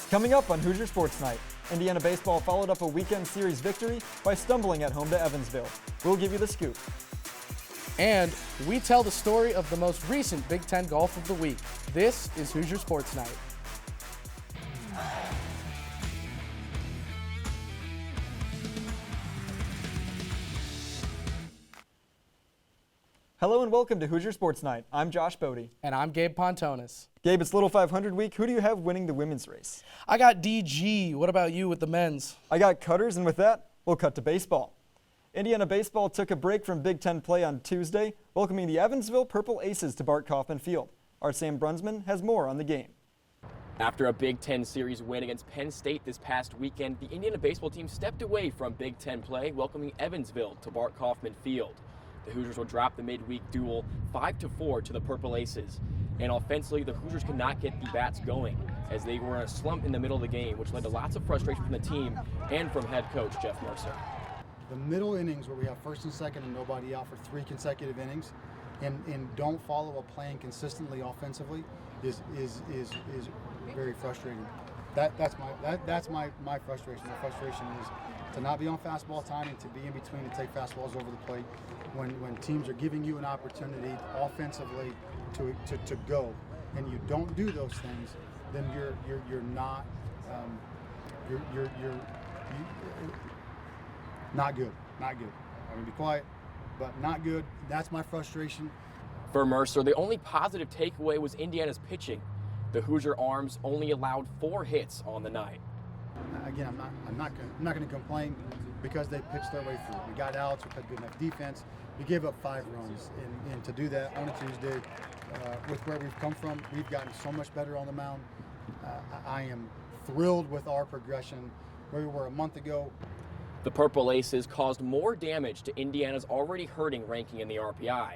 Coming up on Hoosier Sports Night, Indiana baseball followed up a weekend series victory by stumbling at home to Evansville. We'll give you the scoop. And we tell the story of the most recent Big Ten golf of the week. This is Hoosier Sports Night. Hello and welcome to Hoosier Sports Night. I'm Josh Bodie. And I'm Gabe Pontonis. Gabe, it's Little 500 week. Who do you have winning the women's race? I got DG. What about you with the men's? I got Cutters, and with that, we'll cut to baseball. Indiana baseball took a break from Big Ten play on Tuesday, welcoming the Evansville Purple Aces to Bart Kaufman Field. Our Sam Brunsman has more on the game. After a Big Ten series win against Penn State this past weekend, the Indiana baseball team stepped away from Big Ten play, welcoming Evansville to Bart Kaufman Field. The Hoosiers will drop the midweek duel 5-4 to the Purple Aces. And offensively, the Hoosiers could not get the bats going as they were in a slump in the middle of the game, which led to lots of frustration from the team and from head coach Jeff Mercer. The middle innings where we have first and second and nobody out for 3 consecutive innings and don't follow a plan consistently offensively is very frustrating. That's my frustration. My frustration is to not be on fastball time and to be in between and take fastballs over the plate when teams are giving you an opportunity offensively to go, and you don't do those things, then you're not not good. Not good. I'm gonna be quiet, but not good. That's my frustration. For Mercer, the only positive takeaway was Indiana's pitching. The Hoosier Arms only allowed 4 hits on the night. Again, I'm not going to complain because they pitched their way through. We got outs. We had good enough defense. We gave up 5 runs, and to do that on a Tuesday, with where we've come from, we've gotten so much better on the mound. I am thrilled with our progression where we were a month ago. The Purple Aces caused more damage to Indiana's already hurting ranking in the RPI.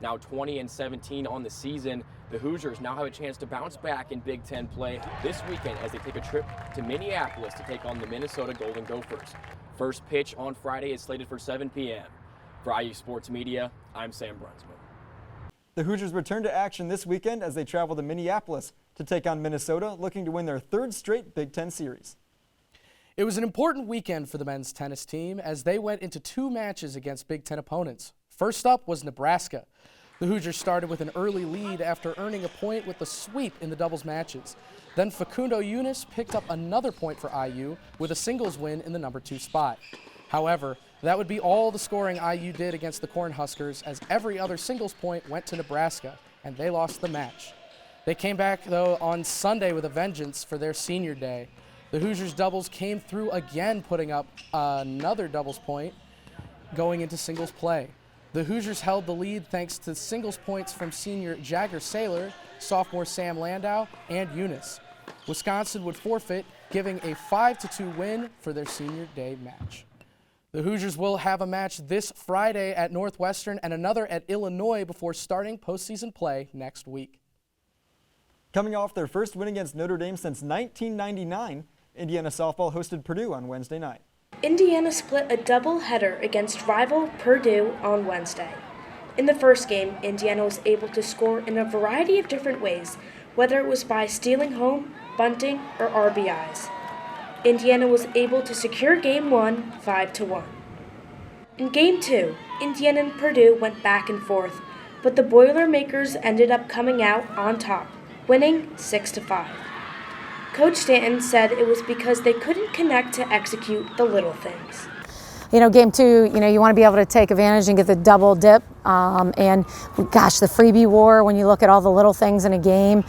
Now 20-17 on the season, the Hoosiers now have a chance to bounce back in Big Ten play this weekend as they take a trip to Minneapolis to take on the Minnesota Golden Gophers. First pitch on Friday is slated for 7 p.m. For IU Sports Media, I'm Sam Brunsman. The Hoosiers return to action this weekend as they travel to Minneapolis to take on Minnesota, looking to win their 3rd straight Big Ten series. It was an important weekend for the men's tennis team as they went into 2 matches against Big Ten opponents. First up was Nebraska. The Hoosiers started with an early lead after earning a point with the sweep in the doubles matches. Then Facundo Yunus picked up another point for IU with a singles win in the number 2 spot. However, that would be all the scoring IU did against the Cornhuskers, as every other singles point went to Nebraska, and they lost the match. They came back, though, on Sunday with a vengeance for their senior day. The Hoosiers doubles came through again, putting up another doubles point going into singles play. The Hoosiers held the lead thanks to singles points from senior Jagger Saylor, sophomore Sam Landau, and Eunice. Wisconsin would forfeit, giving a 5-2 win for their senior day match. The Hoosiers will have a match this Friday at Northwestern and another at Illinois before starting postseason play next week. Coming off their first win against Notre Dame since 1999, Indiana softball hosted Purdue on Wednesday night. Indiana split a doubleheader against rival Purdue on Wednesday. In the first game, Indiana was able to score in a variety of different ways, whether it was by stealing home, bunting, or RBIs. Indiana was able to secure Game 1 5-1. In Game 2, Indiana and Purdue went back and forth, but the Boilermakers ended up coming out on top, winning 6-5. Coach Stanton said it was because they couldn't connect to execute the little things. Game 2, you want to be able to take advantage and get the double dip. And gosh, the freebie war, when you look at all the little things in a game, it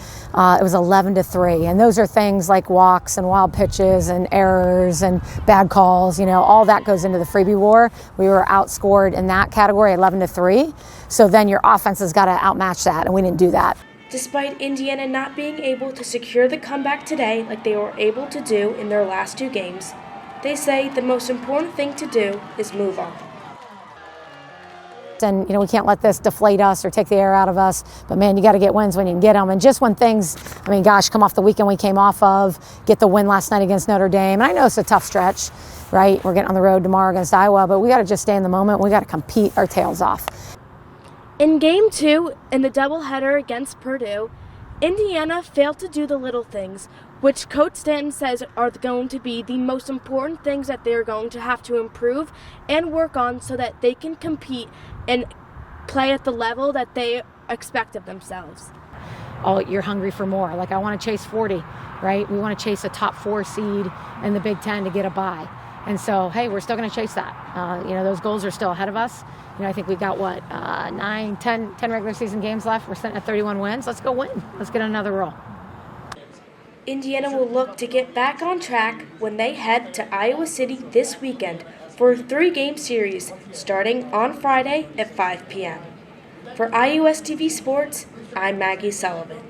was 11-3. And those are things like walks and wild pitches and errors and bad calls. All that goes into the freebie war. We were outscored in that category 11-3. So then your offense has got to outmatch that, and we didn't do that. Despite Indiana not being able to secure the comeback today like they were able to do in their last 2 games, they say the most important thing to do is move on. And, we can't let this deflate us or take the air out of us. But, man, you got to get wins when you can get them. And just when things, come off the weekend we came off of, get the win last night against Notre Dame. And I know it's a tough stretch, right? We're getting on the road tomorrow against Iowa. But we got to just stay in the moment. We got to compete our tails off. In Game 2, in the doubleheader against Purdue, Indiana failed to do the little things, which Coach Stanton says are going to be the most important things that they're going to have to improve and work on so that they can compete and play at the level that they expect of themselves. Oh, you're hungry for more. Like, I want to chase 40, right? We want to chase a top 4 seed in the Big Ten to get a bye. And so, hey, we're still going to chase that. Those goals are still ahead of us. I think we got, 10 regular season games left. We're sitting at 31 wins. Let's go win. Let's get another roll. Indiana will look to get back on track when they head to Iowa City this weekend for a 3-game series starting on Friday at 5 p.m. For IUSTV Sports, I'm Maggie Sullivan.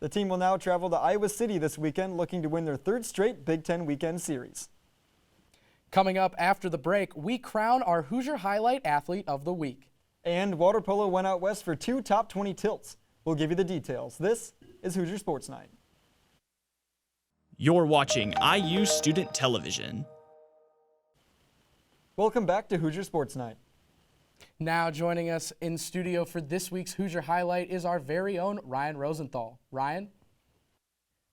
The team will now travel to Iowa City this weekend, looking to win their 3rd straight Big Ten weekend series. Coming up after the break, we crown our Hoosier Highlight Athlete of the Week. And water polo went out west for 2 top 20 tilts. We'll give you the details. This is Hoosier Sports Night. You're watching IU Student Television. Welcome back to Hoosier Sports Night. Now joining us in studio for this week's Hoosier Highlight is our very own Ryan Rosenthal. Ryan?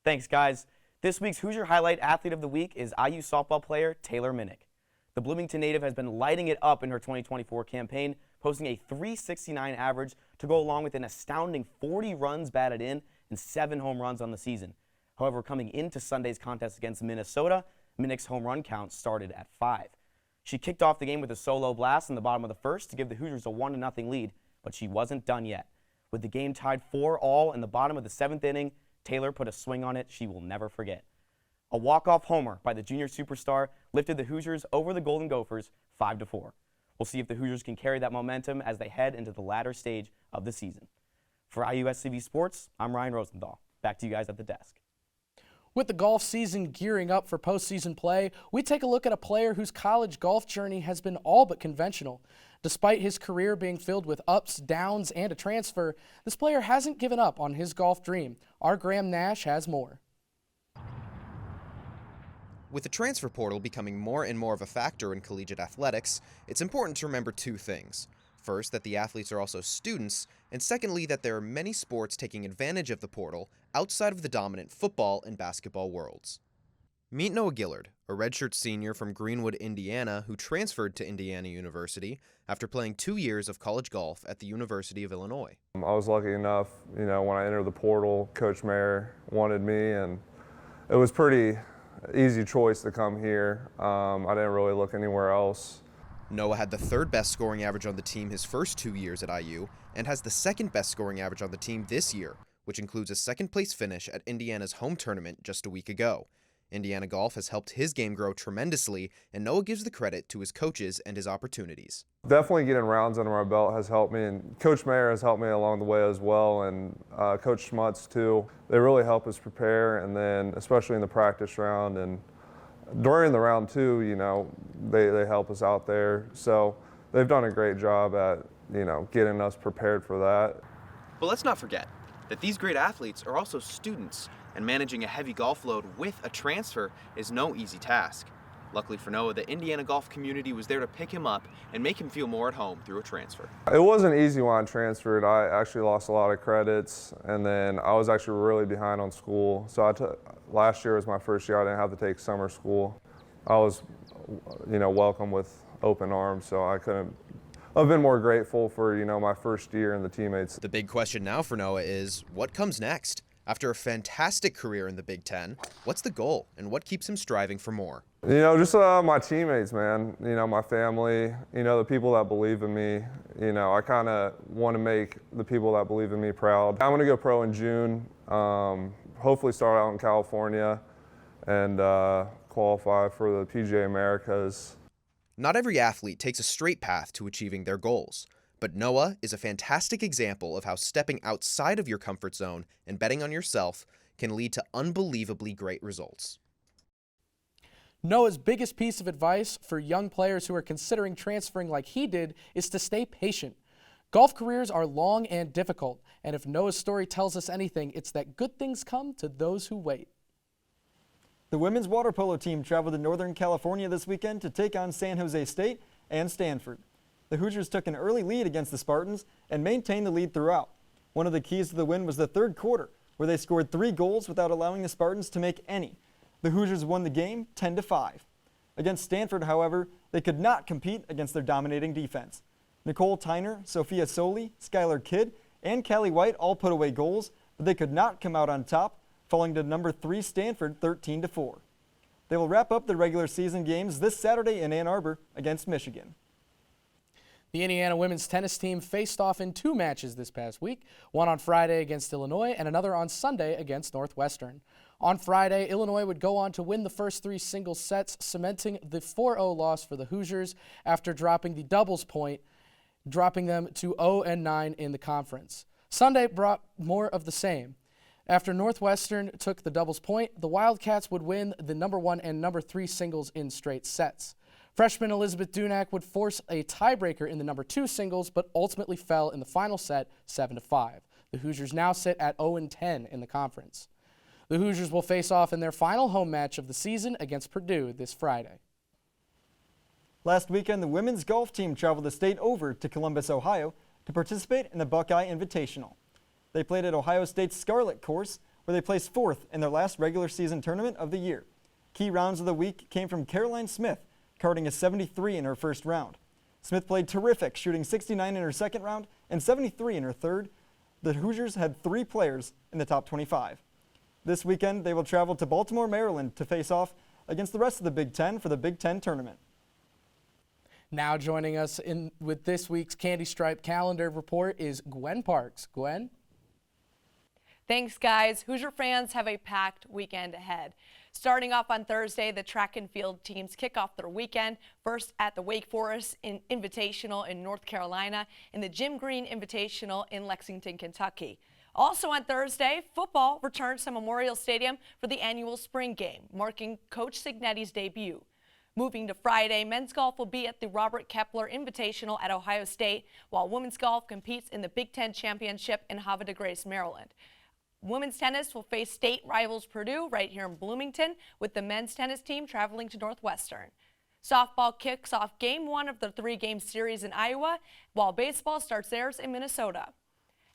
Thanks, guys. This week's Hoosier Highlight Athlete of the Week is IU softball player Taylor Minnick. The Bloomington native has been lighting it up in her 2024 campaign, posting a .369 average to go along with an astounding 40 runs batted in and 7 home runs on the season. However, coming into Sunday's contest against Minnesota, Minnick's home run count started at 5. She kicked off the game with a solo blast in the bottom of the first to give the Hoosiers a 1-0 lead, but she wasn't done yet. With the game tied 4-all in the bottom of the 7th inning, Taylor put a swing on it she will never forget. A walk-off homer by the junior superstar lifted the Hoosiers over the Golden Gophers 5-4. We'll see if the Hoosiers can carry that momentum as they head into the latter stage of the season. For IUSTV Sports, I'm Ryan Rosenthal. Back to you guys at the desk. With the golf season gearing up for postseason play, we take a look at a player whose college golf journey has been all but conventional. Despite his career being filled with ups, downs, and a transfer, this player hasn't given up on his golf dream. Our Graham Nash has more. With the transfer portal becoming more and more of a factor in collegiate athletics, it's important to remember 2 things. First, that the athletes are also students, and secondly, that there are many sports taking advantage of the portal outside of the dominant football and basketball worlds. Meet Noah Gillard, a redshirt senior from Greenwood, Indiana, who transferred to Indiana University after playing 2 years of college golf at the University of Illinois. I was lucky enough, when I entered the portal, Coach Mayer wanted me, and it was pretty easy choice to come here. I didn't really look anywhere else. Noah had the 3rd best scoring average on the team his first 2 years at IU, and has the 2nd best scoring average on the team this year, which includes a 2nd place finish at Indiana's home tournament just a week ago. Indiana golf has helped his game grow tremendously, and Noah gives the credit to his coaches and his opportunities. Definitely getting rounds under my belt has helped me, and Coach Mayer has helped me along the way as well, and Coach Schmutz too. They really help us prepare, and then especially in the practice round and during the round too, they help us out there. So they've done a great job at, getting us prepared for that. But let's not forget that these great athletes are also students, and managing a heavy golf load with a transfer is no easy task. Luckily for Noah, the Indiana golf community was there to pick him up and make him feel more at home through a transfer. It wasn't easy when I transferred. I actually lost a lot of credits, and then I was actually really behind on school. So last year was my first year I didn't have to take summer school. I was, welcomed with open arms, so I couldn't have been more grateful for, my first year and the teammates. The big question now for Noah is, what comes next? After a fantastic career in the Big Ten, what's the goal and what keeps him striving for more? Just my teammates, man. My family, the people that believe in me. I kind of want to make the people that believe in me proud. I'm going to go pro in June, hopefully start out in California and qualify for the PGA Americas. Not every athlete takes a straight path to achieving their goals. But Noah is a fantastic example of how stepping outside of your comfort zone and betting on yourself can lead to unbelievably great results. Noah's biggest piece of advice for young players who are considering transferring like he did is to stay patient. Golf careers are long and difficult, and if Noah's story tells us anything, it's that good things come to those who wait. The women's water polo team traveled to Northern California this weekend to take on San Jose State and Stanford. The Hoosiers took an early lead against the Spartans and maintained the lead throughout. One of the keys to the win was the 3rd quarter, where they scored 3 goals without allowing the Spartans to make any. The Hoosiers won the game 10-5. Against Stanford, however, they could not compete against their dominating defense. Nicole Tyner, Sophia Soli, Skylar Kidd, and Callie White all put away goals, but they could not come out on top, falling to number 3 Stanford 13-4. They will wrap up the regular season games this Saturday in Ann Arbor against Michigan. The Indiana women's tennis team faced off in 2 matches this past week, one on Friday against Illinois and another on Sunday against Northwestern. On Friday, Illinois would go on to win the first 3 singles sets, cementing the 4-0 loss for the Hoosiers after dropping the doubles point, dropping them to 0-9 in the conference. Sunday brought more of the same. After Northwestern took the doubles point, the Wildcats would win the number 1 and number 3 singles in straight sets. Freshman Elizabeth Dunak would force a tiebreaker in the number 2 singles, but ultimately fell in the final set 7-5. The Hoosiers now sit at 0-10 in the conference. The Hoosiers will face off in their final home match of the season against Purdue this Friday. Last weekend, the women's golf team traveled the state over to Columbus, Ohio to participate in the Buckeye Invitational. They played at Ohio State's Scarlet course, where they placed 4th in their last regular season tournament of the year. Key rounds of the week came from Caroline Smith, carding a 73 in her first round. Smith played terrific, shooting 69 in her second round and 73 in her third. The Hoosiers had 3 players in the top 25. This weekend, they will travel to Baltimore, Maryland to face off against the rest of the Big Ten for the Big Ten tournament. Now joining us with this week's Candy Stripe calendar report is Gwen Parks. Gwen? Thanks, guys. Hoosier fans have a packed weekend ahead. Starting off on Thursday, the track and field teams kick off their weekend, first at the Wake Forest Invitational in North Carolina and the Jim Green Invitational in Lexington, Kentucky. Also on Thursday, football returns to Memorial Stadium for the annual spring game, marking Coach Cignetti's debut. Moving to Friday, men's golf will be at the Robert Kepler Invitational at Ohio State, while women's golf competes in the Big Ten Championship in Havre de Grace, Maryland. Women's tennis will face state rivals Purdue right here in Bloomington, with the men's tennis team traveling to Northwestern. Softball kicks off Game 1 of the 3-game series in Iowa, while baseball starts theirs in Minnesota.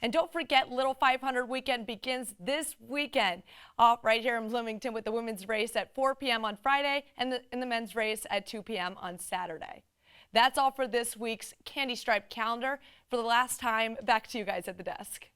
And don't forget, Little 500 weekend begins this weekend, off right here in Bloomington with the women's race at 4 p.m. on Friday and the men's race at 2 p.m. on Saturday. That's all for this week's Candy Stripe calendar. For the last time, back to you guys at the desk.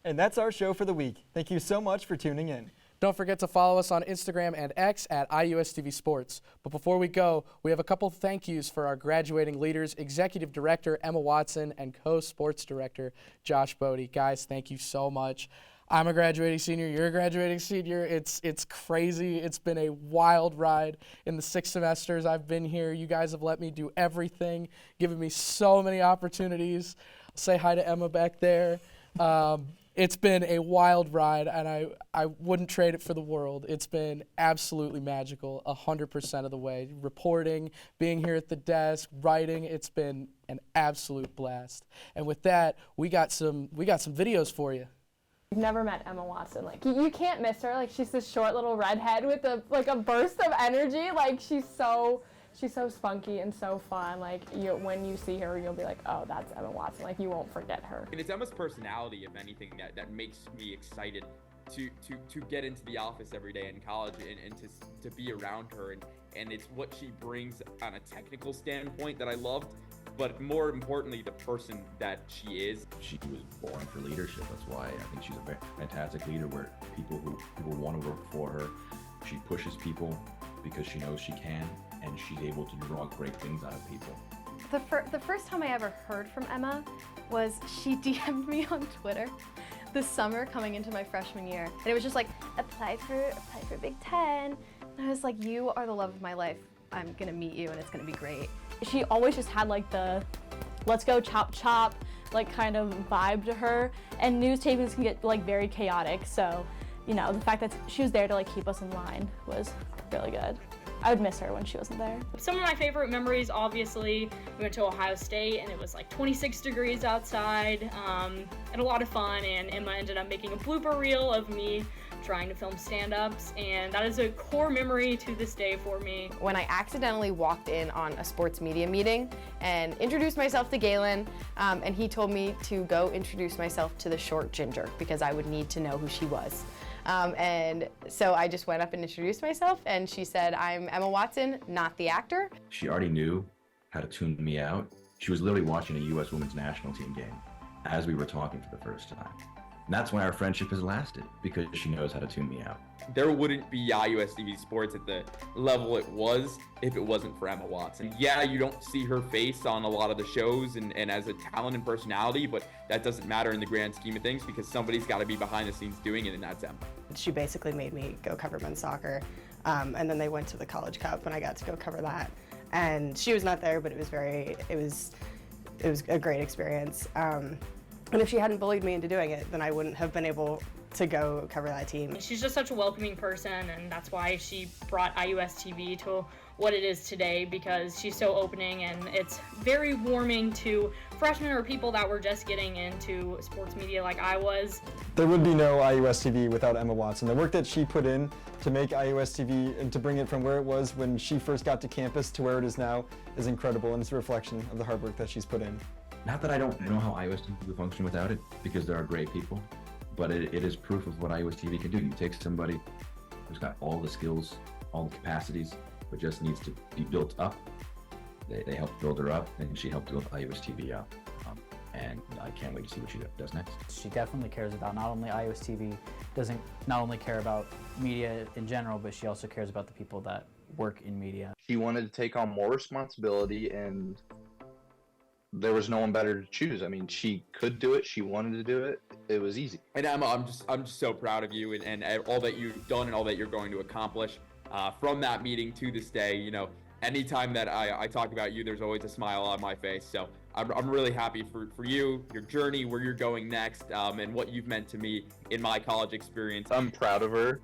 And that's our show for the week. Thank you so much for tuning in. Don't forget to follow us on Instagram and X at IUSTV Sports. But before we go, we have a couple thank yous for our graduating leaders, Executive Director Emma Watson and Co-Sports Director Josh Bodie. Guys, thank you so much. I'm a graduating senior, you're a graduating senior. It's crazy. It's been a wild ride in the 6 semesters I've been here. You guys have let me do everything, given me so many opportunities. Say hi to Emma back there. It's been a wild ride, and I wouldn't trade it for the world. It's been absolutely magical 100% of the way. Reporting, being here at the desk, writing, it's been an absolute blast. And with that, we got some videos for you. I've never met Emma Watson. Like, you can't miss her. Like, she's this short little redhead with a burst of energy. Like, she's so spunky and so fun. Like, when you see her, you'll be like, oh, that's Emma Watson. Like, you won't forget her. And it's Emma's personality, if anything, that makes me excited to get into the office every day in college and to be around her. And it's what she brings on a technical standpoint that I loved, but more importantly, the person that she is. She was born for leadership. That's why I think she's a very fantastic leader, where people want to work for her. She pushes people because she knows she can, and she's able to draw great things out of people. The first time I ever heard from Emma was she DM'd me on Twitter this summer coming into my freshman year. And it was just like, apply for Big Ten. And I was like, you are the love of my life. I'm gonna meet you and it's gonna be great. She always just had like the let's go chop chop like kind of vibe to her. And news tapings can get like very chaotic. So, you know, the fact that she was there to like keep us in line was really good. I would miss her when she wasn't there. Some of my favorite memories, obviously, we went to Ohio State and it was like 26 degrees outside, and a lot of fun, and Emma ended up making a blooper reel of me trying to film stand-ups, and that is a core memory to this day for me. When I accidentally walked in on a sports media meeting and introduced myself to Galen, and he told me to go introduce myself to the short ginger because I would need to know who she was. And so I just went up and introduced myself, and she said, "I'm Emma Watson, not the actor." She already knew how to tune me out. She was literally watching a U.S. women's national team game as we were talking for the first time. And that's why our friendship has lasted, because she knows how to tune me out. There wouldn't be IUSTV sports at the level it was if it wasn't for Emma Watson. Yeah, you don't see her face on a lot of the shows and as a talent and personality, but that doesn't matter in the grand scheme of things because somebody's got to be behind the scenes doing it, and that's Emma. She basically made me go cover men's soccer, and then they went to the College Cup, and I got to go cover that. And she was not there, but it was a great experience. And if she hadn't bullied me into doing it, then I wouldn't have been able to go cover that team. She's just such a welcoming person, and that's why she brought IUSTV to what it is today, because she's so opening, and it's very warming to freshmen or people that were just getting into sports media like I was. There would be no IUSTV without Emma Watson. The work that she put in to make IUSTV and to bring it from where it was when she first got to campus to where it is now is incredible, and it's a reflection of the hard work that she's put in. Not that I don't know how IUSTV would function without it, because there are great people, but it is proof of what IUSTV can do. You take somebody who's got all the skills, all the capacities, but just needs to be built up. They helped build her up, and she helped build IUSTV up. And I can't wait to see what she does next. She definitely cares about not only IUSTV, doesn't not only care about media in general, but she also cares about the people that work in media. She wanted to take on more responsibility, and there was no one better to choose. I mean, she could do it. She wanted to do it. It was easy. And Emma, I'm just so proud of you and all that you've done and all that you're going to accomplish. From that meeting to this day, you know, anytime that I talk about you, there's always a smile on my face. So I'm really happy for you, your journey, where you're going next, and what you've meant to me in my college experience. I'm proud of her,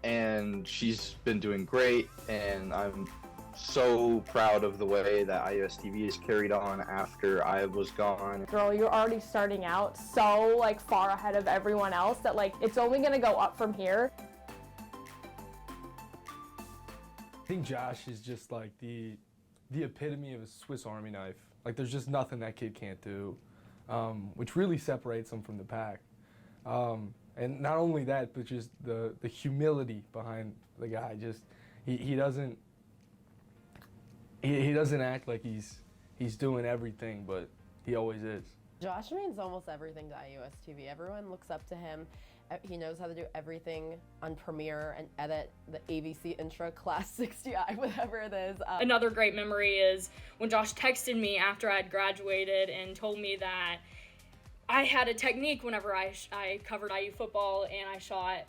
and she's been doing great, and I'm so proud of the way that IUSTV is carried on after I was gone. Girl, you're already starting out so like far ahead of everyone else that like it's only gonna go up from here. I think Josh is just like the epitome of a Swiss Army knife. Like there's just nothing that kid can't do, which really separates him from the pack. And not only that, but just the humility behind the guy. Just he doesn't act like he's doing everything, but he always is. Josh means almost everything to IUSTV. Everyone looks up to him. He knows how to do everything on Premiere and edit the AVC intro class 60i, whatever it is. Another great memory is when Josh texted me after I'd graduated and told me that I had a technique whenever I covered IU football and I shot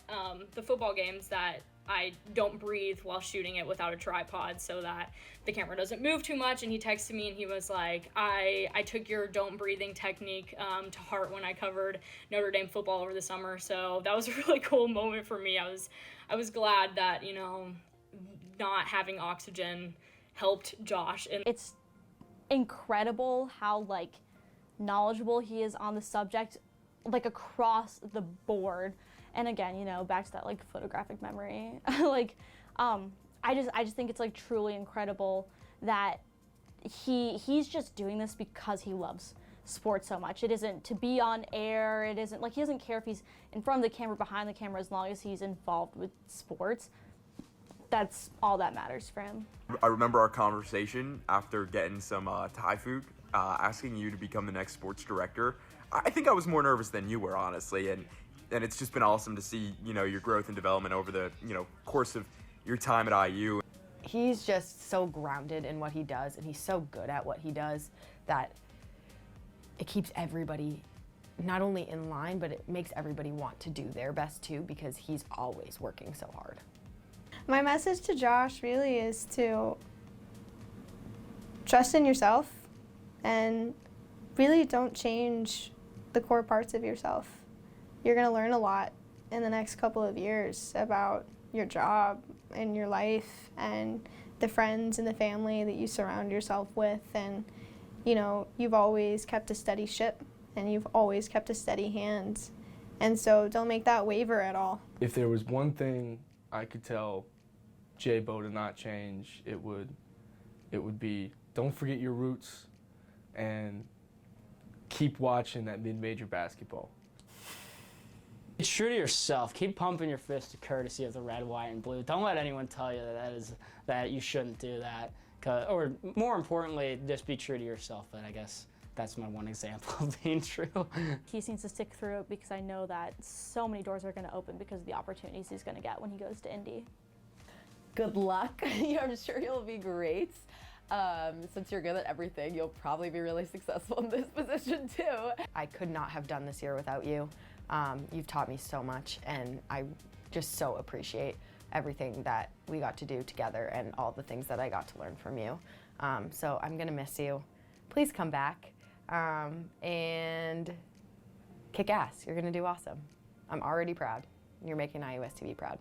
the football games, that I don't breathe while shooting it without a tripod so that the camera doesn't move too much. And he texted me and he was like, I took your don't breathing technique to heart when I covered Notre Dame football over the summer. So that was a really cool moment for me. I was glad that, you know, not having oxygen helped Josh. And it's incredible how like knowledgeable he is on the subject, like across the board. And again, you know, back to that like photographic memory, like, I just think it's like truly incredible that he's just doing this because he loves sports so much. It isn't to be on air. It isn't like he doesn't care if he's in front of the camera, behind the camera, as long as he's involved with sports. That's all that matters for him. I remember our conversation after getting some Thai food, asking you to become the next sports director. I think I was more nervous than you were, honestly, and it's just been awesome to see, you know, your growth and development over the, you know, course of your time at IU. He's just so grounded in what he does, and he's so good at what he does that it keeps everybody not only in line, but it makes everybody want to do their best too, because he's always working so hard. My message to Josh really is to trust in yourself and really don't change the core parts of yourself. You're going to learn a lot in the next couple of years about your job and your life and the friends and the family that you surround yourself with. And, you know, you've always kept a steady ship and you've always kept a steady hand. And so don't make that waver at all. If there was one thing I could tell J-Bo to not change, it would be don't forget your roots and keep watching that mid-major basketball. Be true to yourself. Keep pumping your fist to courtesy of the red, white, and blue. Don't let anyone tell you that you shouldn't do that. Or more importantly, just be true to yourself. But I guess that's my one example of being true. He needs to stick through it because I know that so many doors are going to open because of the opportunities he's going to get when he goes to Indy. Good luck. I'm sure you'll be great. Since you're good at everything, you'll probably be really successful in this position too. I could not have done this year without you. You've taught me so much, and I just so appreciate everything that we got to do together and all the things that I got to learn from you. So I'm gonna miss you. Please come back and kick ass. You're gonna do awesome. I'm already proud. You're making IUSTV proud.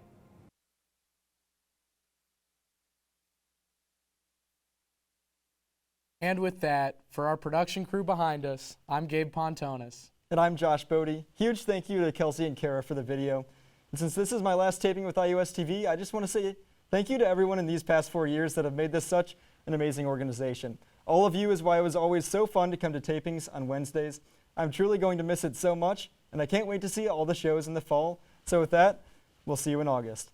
And with that, for our production crew behind us, I'm Gabe Pontonis. And I'm Josh Bodie. Huge thank you to Kelsey and Kara for the video. And since this is my last taping with IUSTV, I just want to say thank you to everyone in these past 4 years that have made this such an amazing organization. All of you is why it was always so fun to come to tapings on Wednesdays. I'm truly going to miss it so much, and I can't wait to see all the shows in the fall. So with that, we'll see you in August.